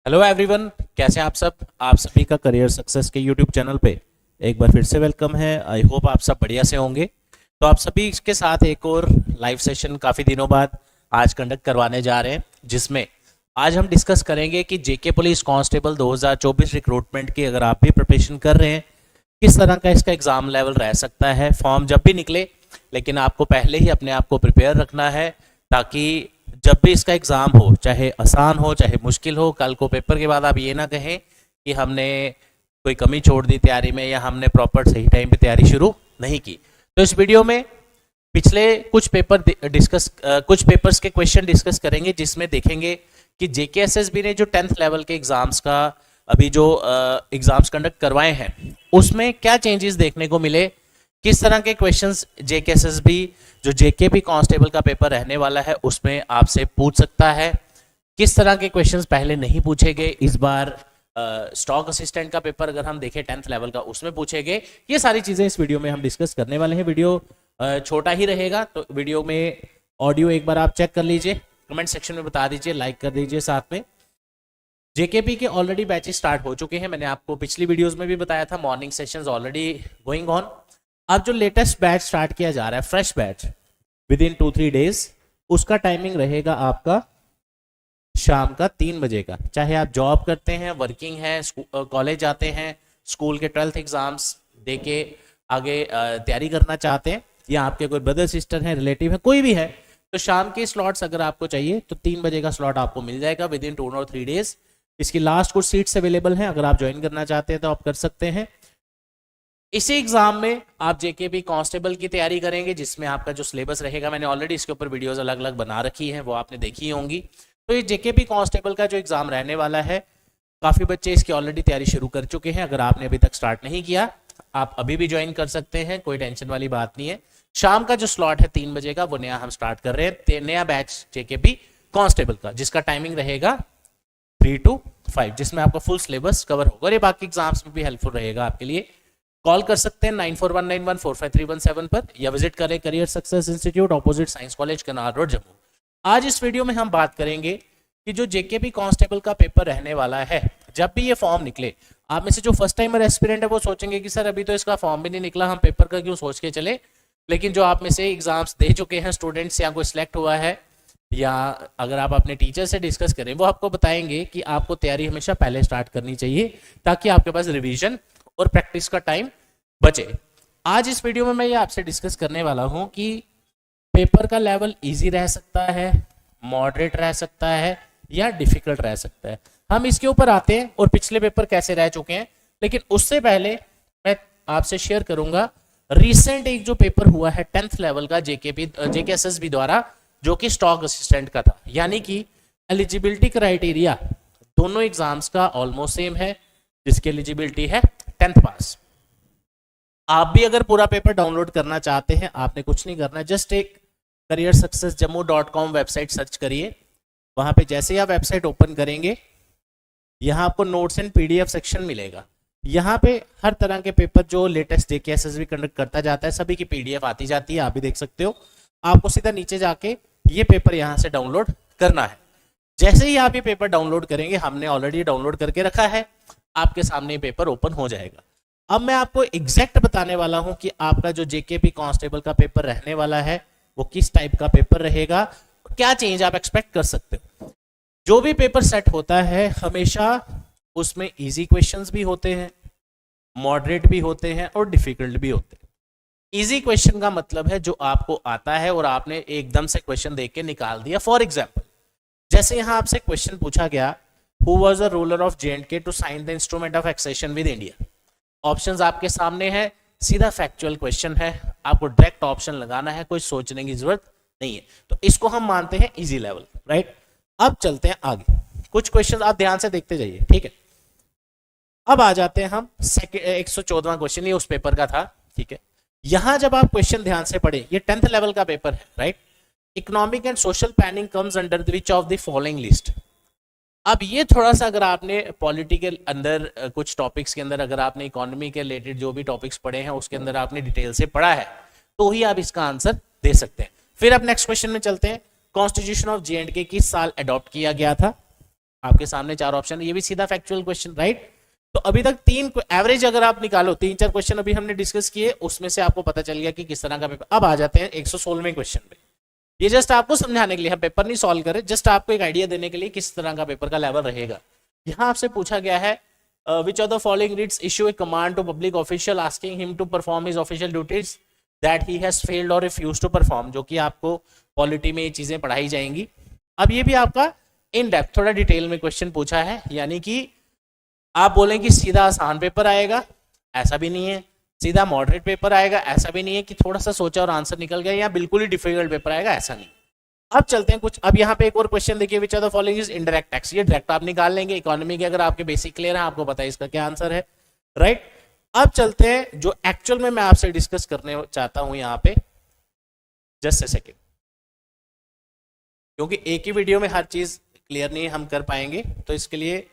Hello everyone, कैसे हैं आप सब। आप सभी का करियर सक्सेस के यूट्यूब चैनल पे एक बार फिर से वेलकम है। आई होप आप सब बढ़िया से होंगे। तो आप सभी के साथ एक और लाइव सेशन काफ़ी दिनों बाद आज कंडक्ट करवाने जा रहे हैं, जिसमें आज हम डिस्कस करेंगे कि जेके पुलिस कांस्टेबल 2024 रिक्रूटमेंट की अगर आप भी प्रिपरेशन कर रहे हैं, किस तरह का इसका एग्ज़ाम लेवल रह सकता है। फॉर्म जब भी निकले, लेकिन आपको पहले ही अपने आप को प्रिपेयर रखना है, ताकि जब भी इसका एग्ज़ाम हो, चाहे आसान हो चाहे मुश्किल हो, कल को पेपर के बाद आप ये ना कहें कि हमने कोई कमी छोड़ दी तैयारी में, या हमने प्रॉपर सही टाइम पे तैयारी शुरू नहीं की। तो इस वीडियो में पिछले कुछ पेपर्स के क्वेश्चन डिस्कस करेंगे, जिसमें देखेंगे कि जेकेएसएसबी ने जो 10th लेवल के एग्ज़ाम्स का अभी जो एग्ज़ाम्स कंडक्ट करवाए हैं, उसमें क्या चेंजेस देखने को मिले, किस तरह के क्वेश्चंस जेकेएसएसबी जो जेकेपी कांस्टेबल का पेपर रहने वाला है उसमें आपसे पूछ सकता है, किस तरह के क्वेश्चंस पहले नहीं पूछे गए, इस बार स्टॉक असिस्टेंट का पेपर अगर हम देखें 10th लेवल का उसमें पूछे गए। ये सारी चीज़ें इस वीडियो में हम डिस्कस करने वाले हैं। वीडियो छोटा ही रहेगा, तो वीडियो में ऑडियो एक बार आप चेक कर लीजिए, कमेंट सेक्शन में बता दीजिए, लाइक कर दीजिए। साथ में जेकेपी के ऑलरेडी बैचेस स्टार्ट हो चुके हैं, मैंने आपको पिछली वीडियोस में भी बताया था। Morning sessions already going on. अब जो लेटेस्ट बैच स्टार्ट किया जा रहा है, fresh batch, with in 2-3 days, उसका टाइमिंग रहेगा आपका शाम का 3 बजे का। चाहे आप जॉब करते हैं, वर्किंग हैं, कॉलेज जाते हैं, स्कूल के 12th एग्जाम्स दे के आगे तैयारी करना चाहते हैं, या आपके कोई ब्रदर सिस्टर हैं, रिलेटिव है, कोई भी है, तो शाम के स्लॉट्स अगर आपको चाहिए तो 3 बजे का स्लॉट आपको मिल जाएगा विद इन 2 और 3 डेज। इसकी लास्ट कुछ सीट्स अवेलेबल हैं, अगर आप ज्वाइन करना चाहते हैं तो आप कर सकते हैं। इसी एग्जाम में आप जेकेपी कांस्टेबल की तैयारी करेंगे, जिसमें आपका जो सिलेबस रहेगा, मैंने ऑलरेडी इसके ऊपर वीडियोस अलग अलग बना रखी हैं, वो आपने देखी होंगी। तो ये जेकेपी कांस्टेबल का जो एग्जाम रहने वाला है, काफ़ी बच्चे इसकी ऑलरेडी तैयारी शुरू कर चुके हैं। अगर आपने अभी तक स्टार्ट नहीं किया, आप अभी भी ज्वाइन कर सकते हैं, कोई टेंशन वाली बात नहीं है। शाम का जो स्लॉट है 3 बजे का, वो नया हम स्टार्ट कर रहे हैं, नया बैच जेकेपी कांस्टेबल का, जिसका टाइमिंग रहेगा 3 to 5, जिसमें आपका फुल सिलेबस कवर होगा और ये बाकी एग्जाम्स में भी हेल्पफुल रहेगा आपके लिए। कॉल कर सकते हैं 9419145317 पर, या विजिट करें Career Success Institute, opposite science college, canal road, Jammu. आज इस वीडियो में हम बात करेंगे कि जो जेकेपी कांस्टेबल का पेपर रहने वाला है, जब भी ये फॉर्म निकले, आप में से जो फर्स्ट टाइमर एस्पिरेंट है वो सोचेंगे कि सर अभी तो इसका फॉर्म भी नहीं निकला, हम पेपर का क्यों सोच के चले। लेकिन जो आप में से एग्जाम्स दे चुके हैं स्टूडेंट्स, या कोई सिलेक्ट हुआ है, या अगर आप अपने टीचर से डिस्कस करें, वो आपको बताएंगे कि आपको तैयारी हमेशा पहले स्टार्ट करनी चाहिए, ताकि आपके पास रिवीजन और प्रैक्टिस का टाइम बचे। आज इस वीडियो में मैं ये आपसे डिस्कस करने वाला हूं कि पेपर का लेवल इजी रह सकता है, मॉडरेट रह सकता है, या डिफिकल्ट रह सकता है। हम इसके ऊपर आते हैं और पिछले पेपर कैसे रह चुके हैं, लेकिन उससे पहले मैं आपसे शेयर करूंगा रिसेंट एक जो पेपर हुआ है 10th लेवल का जेकेएसएसबी द्वारा, जो कि स्टॉक असिस्टेंट का था। यानी कि एलिजिबिलिटी क्राइटेरिया दोनों एग्जाम्स का ऑलमोस्ट सेम है, जिसकी एलिजिबिलिटी है 10th पास। आप भी अगर पूरा पेपर डाउनलोड करना चाहते हैं, आपने कुछ नहीं करना, जस्ट एक careersuccessjammu.com वेबसाइट सर्च करिए। वहां पे जैसे ही आप वेबसाइट ओपन करेंगे, यहाँ आपको नोट्स एंड पीडीएफ सेक्शन मिलेगा। यहाँ पे हर तरह के पेपर जो लेटेस्ट जेकेएसएसबी कंडक्ट करता जाता है, सभी की पीडीएफ आती जाती है, आप भी देख सकते हो। आपको सीधा नीचे जाके ये पेपर यहाँ से डाउनलोड करना है। जैसे ही आप ये पेपर डाउनलोड करेंगे, हमने ऑलरेडी डाउनलोड करके रखा है, आपके सामने ये पेपर ओपन हो जाएगा। अब मैं आपको एग्जैक्ट बताने वाला हूं कि आपका जो जेकेपी कांस्टेबल का पेपर रहने वाला है, वो किस टाइप का पेपर रहेगा, क्या चेंज आप एक्सपेक्ट कर सकते हो। जो भी पेपर सेट होता है, हमेशा उसमें इजी क्वेश्चंस भी होते हैं, मॉडरेट भी होते हैं, और डिफिकल्ट भी होते हैं। इजी क्वेश्चन का मतलब है जो आपको आता है और आपने एकदम से क्वेश्चन देख के निकाल दिया। फॉर एग्जाम्पल, जैसे यहां आपसे क्वेश्चन पूछा गया, who was the ruler of J and K to sign the instrument of accession with India. Options आपके सामने है, सीधा फैक्चुअल क्वेश्चन है, आपको डायरेक्ट ऑप्शन लगाना है, कोई सोचने की जरूरत नहीं है। तो इसको हम मानते हैं इजी लेवल, राइट। अब चलते हैं आगे, कुछ क्वेश्चन आप ध्यान से देखते जाइए, ठीक है। अब आ जाते हैं हम 114वां क्वेश्चन, ये उस पेपर का था, ठीक है। यहां जब आप क्वेश्चन ध्यान से पढ़े, ये 10th लेवल का पेपर है, right. Economic and social planning comes under which of the following list. अब ये थोड़ा सा अगर आपने पॉलिटी के अंदर कुछ टॉपिक्स के अंदर, अगर आपने इकोनॉमी के रिलेटेड जो भी टॉपिक्स पढ़े हैं उसके अंदर आपने डिटेल से पढ़ा है, तो ही आप इसका आंसर दे सकते हैं। फिर अब नेक्स्ट क्वेश्चन में चलते हैं। कॉन्स्टिट्यूशन ऑफ जेएंडके किस साल अडॉप्ट किया गया था? आपके सामने 4 ऑप्शन, ये भी सीधा फैक्चुअल क्वेश्चन, राइट। तो अभी तक 3 एवरेज अगर आप निकालो, 3-4 क्वेश्चन अभी हमने डिस्कस किए, उसमें से आपको पता चल गया कि किस तरह का पेपर। अब आ जाते हैं 116वें क्वेश्चन पे। ये जस्ट आपको समझाने के लिए, हम पेपर नहीं सॉल्व करें, जस्ट आपको एक आइडिया देने के लिए किस तरह का पेपर का लेवल रहेगा। यहाँ आपसे पूछा गया है which of the following reads issue a command to public official asking him to perform his official duties that he has failed और रिफ्यूज टू परफॉर्म, जो कि आपको पॉलिटी में ये चीजें पढ़ाई जाएंगी। अब ये भी आपका इन डेप्थ थोड़ा डिटेल में क्वेश्चन पूछा है, यानी कि आप बोलें कि सीधा आसान पेपर आएगा, ऐसा भी नहीं है, सीधा मॉडरेट पेपर आएगा, ऐसा भी नहीं है कि थोड़ा सा सोचा और आंसर निकल गया, या बिल्कुल ही डिफिकल्ट पेपर आएगा, ऐसा नहीं। अब चलते हैं कुछ, अब यहाँ पे एक और क्वेश्चन देखिए, which are the following is indirect tax, ये डायरेक्ट आप निकाल लेंगे। इकोनॉमी के अगर आपके बेसिक क्लियर है, आपको पता है इसका क्या आंसर है, राइट। अब चलते हैं जो एक्चुअल में मैं आपसे डिस्कस करने चाहता हूं यहाँ पे, जस्ट ए सेकेंड, क्योंकि एक ही वीडियो में हर चीज क्लियर नहीं हम कर पाएंगे, तो इसके लिए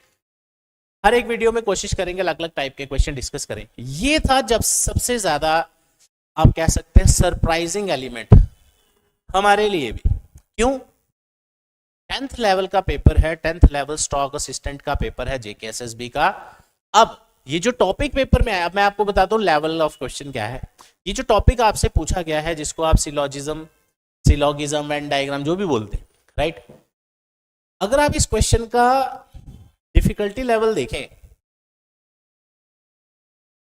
हर एक वीडियो में कोशिश करेंगे अलग अलग टाइप के क्वेश्चन डिस्कस करें। ये था जब सबसे ज्यादा आप कह सकते हैं सरप्राइजिंग एलिमेंट हमारे लिए भी। क्यों? 10th लेवल का पेपर है, 10th लेवल स्टॉक असिस्टेंट का पेपर है जेकेएसएसबी का। अब ये जो टॉपिक पेपर में आया, मैं आपको बताता हूँ लेवल ऑफ क्वेश्चन क्या है। ये जो टॉपिक आपसे पूछा गया है, जिसको आप सिलोगिज्म एंड डायग्राम जो भी बोलते हैं, राइट। अगर आप इस क्वेश्चन का डिफिकल्टी लेवल देखें,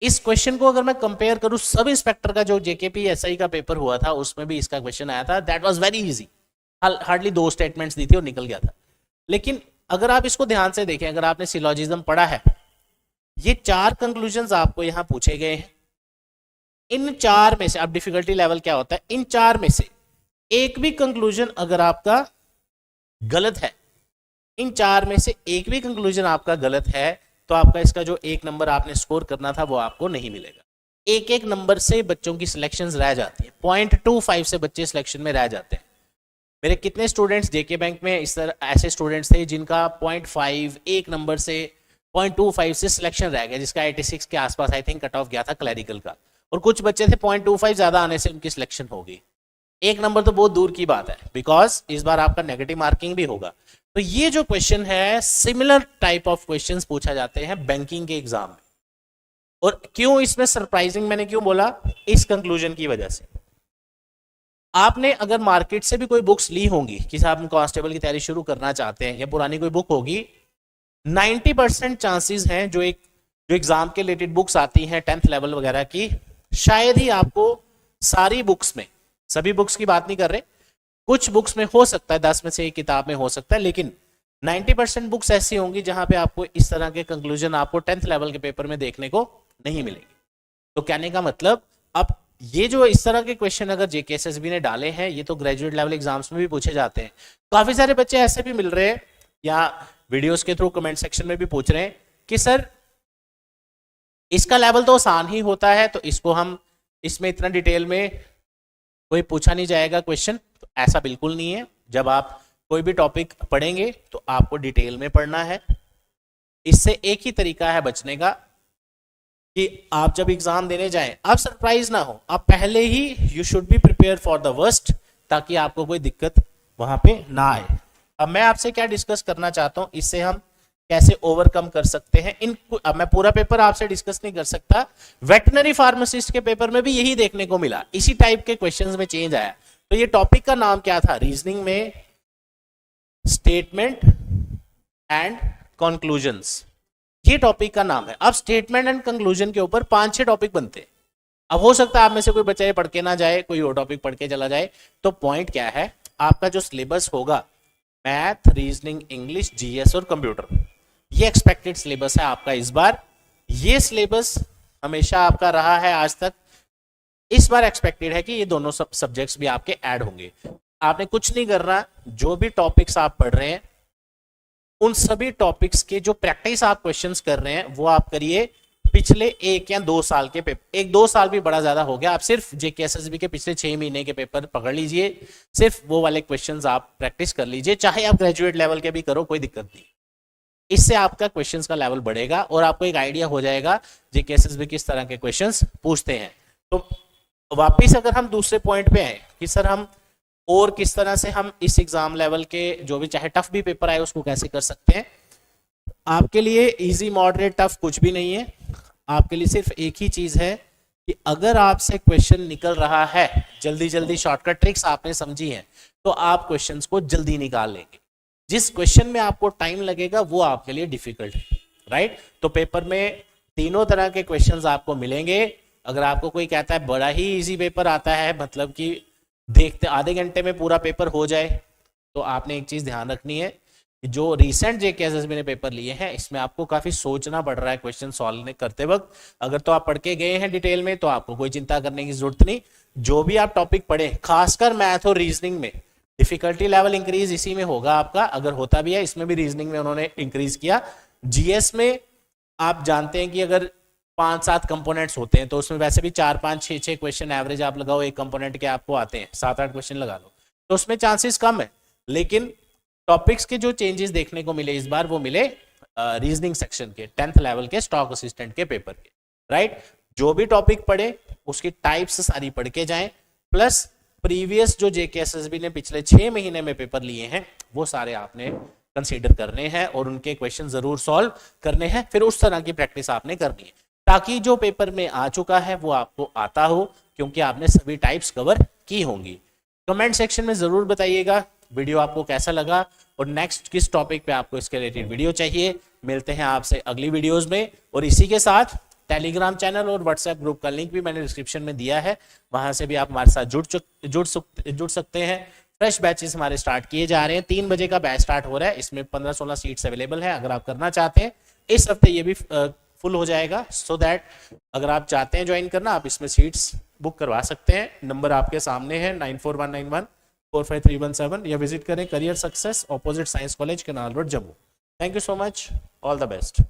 इस क्वेश्चन को अगर मैं कंपेयर करूं सब इंस्पेक्टर का जो जेकेपीएसआई का पेपर हुआ था, उसमें भी इसका क्वेश्चन आया था, that was very easy, hardly 2 statements दी थी और निकल गया था। लेकिन अगर आप इसको ध्यान से देखें, अगर आपने सिलोजिज्म पढ़ा है, ये 4 कंक्लूजन्स आपको यहां पूछे गए हैं। इन 4 में से, अब डिफिकल्टी लेवल क्या होता है, इन 4 में से एक भी कंक्लूजन अगर आपका गलत है, इन 4 में से एक भी कंक्लूजन आपका गलत है, तो आपका इसका जो 1 नंबर आपने स्कोर करना था वो आपको नहीं मिलेगा। एक नंबर से बच्चों की सिलेक्शंस रह जाती है, 0.25 से बच्चे सिलेक्शन में रह जाते हैं। मेरे कितने स्टूडेंट्स जेके बैंक में इस तरह ऐसे स्टूडेंट्स थे जिनका 0.5 1 नंबर से 0.25 से सिलेक्शन रह गया, जिसका 86 के आसपास आई थिंक कट ऑफ गया था क्लैरिकल का, और कुछ बच्चे थे 0.25 ज्यादा आने से उनकी सिलेक्शन हो गई। 1 नंबर तो बहुत दूर की बात है, बिकॉज इस बार आपका नेगेटिव मार्किंग भी होगा। तो ये जो क्वेश्चन है, सिमिलर टाइप ऑफ क्वेश्चंस पूछा जाते हैं बैंकिंग के एग्जाम में। और क्यों इसमें सरप्राइजिंग मैंने क्यों बोला, इस कंक्लूजन की वजह से। आपने अगर मार्केट से भी कोई बुक्स ली होंगी कि साहब कांस्टेबल की तैयारी शुरू करना चाहते हैं, या पुरानी कोई बुक होगी, 90% चांसेस हैं जो एग्जाम के रिलेटेड बुक्स आती हैं 10th लेवल वगैरह की, शायद ही आपको सारी बुक्स में, सभी बुक्स की बात नहीं कर रहे, कुछ बुक्स में हो सकता है 10 में से एक किताब में हो सकता है, लेकिन 90% बुक्स ऐसी होंगी जहां पे आपको इस तरह के कंक्लूजन आपको 10th लेवल के पेपर में देखने को नहीं मिलेंगे। तो कहने का मतलब, अब ये जो इस तरह के क्वेश्चन अगर जेकेएसएसबी ने डाले हैं, ये तो ग्रेजुएट लेवल एग्जाम्स में भी पूछे जाते हैं। काफी सारे बच्चे ऐसे भी मिल रहे हैं या वीडियोस के थ्रू कमेंट सेक्शन में भी पूछ रहे हैं कि सर इसका लेवल तो आसान ही होता है, तो इसको हम इसमें इतना डिटेल में कोई पूछा नहीं जाएगा क्वेश्चन। तो ऐसा बिल्कुल नहीं है। जब आप कोई भी टॉपिक पढ़ेंगे तो आपको डिटेल में पढ़ना है। इससे एक ही तरीका है बचने का कि आप जब एग्जाम देने जाएं आप सरप्राइज ना हो, आप पहले ही you should be prepare for the worst, ताकि आपको कोई दिक्कत वहां पे ना आए। अब मैं आपसे क्या डिस्कस करना चाहता हूं, इससे हम कैसे ओवरकम कर सकते हैं इन। अब मैं पूरा पेपर आपसे डिस्कस नहीं कर सकता, वेटनरी फार्मासिस्ट के पेपर में भी यही देखने को मिला, इसी टाइप के क्वेश्चंस में चेंज आया। तो ये टॉपिक का नाम क्या था, रीजनिंग में स्टेटमेंट एंड कंक्लूजन्स, ये टॉपिक का नाम है। अब स्टेटमेंट एंड कंक्लूजन के ऊपर 5-6 टॉपिक बनते हैं। अब हो सकता है आप में से कोई बच्चा ये पढ़ के ना जाए, कोई और टॉपिक पढ़ के चला जाए। तो पॉइंट क्या है, आपका जो सिलेबस होगा, मैथ, रीजनिंग, इंग्लिश, जीएस और कंप्यूटर, ये एक्सपेक्टेड सिलेबस है आपका इस बार। ये सिलेबस हमेशा आपका रहा है आज तक, इस बार एक्सपेक्टेड है कि ये दोनों सब्जेक्ट्स भी आपके ऐड होंगे। आपने कुछ नहीं करना, जो भी टॉपिक्स आप पढ़ रहे हैं उन सभी टॉपिक्स के जो प्रैक्टिस आप क्वेश्चंस कर रहे हैं वो आप करिए पिछले 1 या 2 साल के पेपर। 1-2 साल भी बड़ा ज्यादा हो गया, आप सिर्फ जेकेएसएसबी के पिछले 6 महीने के पेपर पकड़ लीजिए, सिर्फ वो वाले क्वेश्चंस आप प्रैक्टिस कर लीजिए, चाहे आप ग्रेजुएट लेवल के भी करो, कोई दिक्कत नहीं। इससे आपका क्वेश्चंस का लेवल बढ़ेगा और आपको एक आइडिया हो जाएगा जेकेएसएसबी किस तरह के क्वेश्चंस पूछते हैं। तो वापिस अगर हम दूसरे पॉइंट पे आए कि सर हम और किस तरह से हम इस एग्जाम लेवल के जो भी चाहे टफ भी पेपर आए उसको कैसे कर सकते हैं, आपके लिए इजी मॉडरेट टफ कुछ भी नहीं है, आपके लिए सिर्फ एक ही चीज है कि अगर आपसे क्वेश्चन निकल रहा है, जल्दी जल्दी शॉर्टकट ट्रिक्स आपने समझी हैं, तो आप क्वेश्चंस को जल्दी निकाल लेंगे। जिस क्वेश्चन में आपको टाइम लगेगा वो आपके लिए डिफिकल्ट है, राइट। तो पेपर में तीनों तरह के क्वेश्चंस आपको मिलेंगे। अगर आपको कोई कहता है बड़ा ही इजी पेपर आता है, मतलब कि देखते आधे घंटे में पूरा पेपर हो जाए, तो आपने एक चीज ध्यान रखनी है कि जो रिसेंट जेकेएसएसबी ने पेपर लिए हैं इसमें आपको काफी सोचना पड़ रहा है क्वेश्चन सॉल्व करते वक्त। अगर तो आप पढ़ के गए हैं डिटेल में तो आपको कोई चिंता करने की जरूरत नहीं। जो भी आप टॉपिक पढ़े, खासकर मैथ और रीजनिंग में, डिफिकल्टी लेवल इंक्रीज इसी में होगा आपका। अगर होता भी है, इसमें भी रीजनिंग में उन्होंने इंक्रीज किया। जीएस में आप जानते हैं कि अगर 5-7 कंपोनेंट्स होते हैं तो उसमें वैसे भी 4-5-6 क्वेश्चन एवरेज आप लगाओ एक कंपोनेंट के आपको आते हैं, 7-8 क्वेश्चन लगा लो, तो उसमें चांसेस कम है। लेकिन टॉपिक्स के जो चेंजेस देखने को मिले इस बार, वो मिले रीजनिंग सेक्शन के 10th लेवल के स्टॉक असिस्टेंट के पेपर के, राइट। जो भी टॉपिक पढ़े उसकी टाइप्स सारी पढ़ के जाएं, प्लस प्रीवियस जो जेकेएसएसबी ने पिछले 6 महीने में पेपर लिए हैं वो सारे आपने कंसीडर करने हैं और उनके क्वेश्चन जरूर सॉल्व करने हैं। फिर उस तरह की प्रैक्टिस आपने करनी है ताकि जो पेपर में आ चुका है वो आपको आता हो, क्योंकि आपने सभी टाइप्स कवर की होंगी। कमेंट सेक्शन में जरूर बताइएगा वीडियो आपको कैसा लगा और नेक्स्ट किस टॉपिक पे आपको इसके रिलेटेड वीडियो चाहिए। मिलते हैं आपसे अगली वीडियोस में। और इसी के साथ टेलीग्राम चैनल और व्हाट्सएप ग्रुप का लिंक भी मैंने डिस्क्रिप्शन में दिया है, वहां से भी आप हमारे साथ जुड़ सकते हैं। फ्रेश बैचेस हमारे स्टार्ट किए जा रहे हैं, 3 बजे का बैच स्टार्ट हो रहा है, इसमें 15-16 सीट्स अवेलेबल है। अगर आप करना चाहते हैं इस हफ्ते ये भी फुल हो जाएगा, सो दैट अगर आप चाहते हैं ज्वाइन करना आप इसमें सीट्स बुक करवा सकते हैं। नंबर आपके सामने है 9419145317 या विजिट करें Career success opposite science college, canal road, Jammu. Thank you so much, all the best.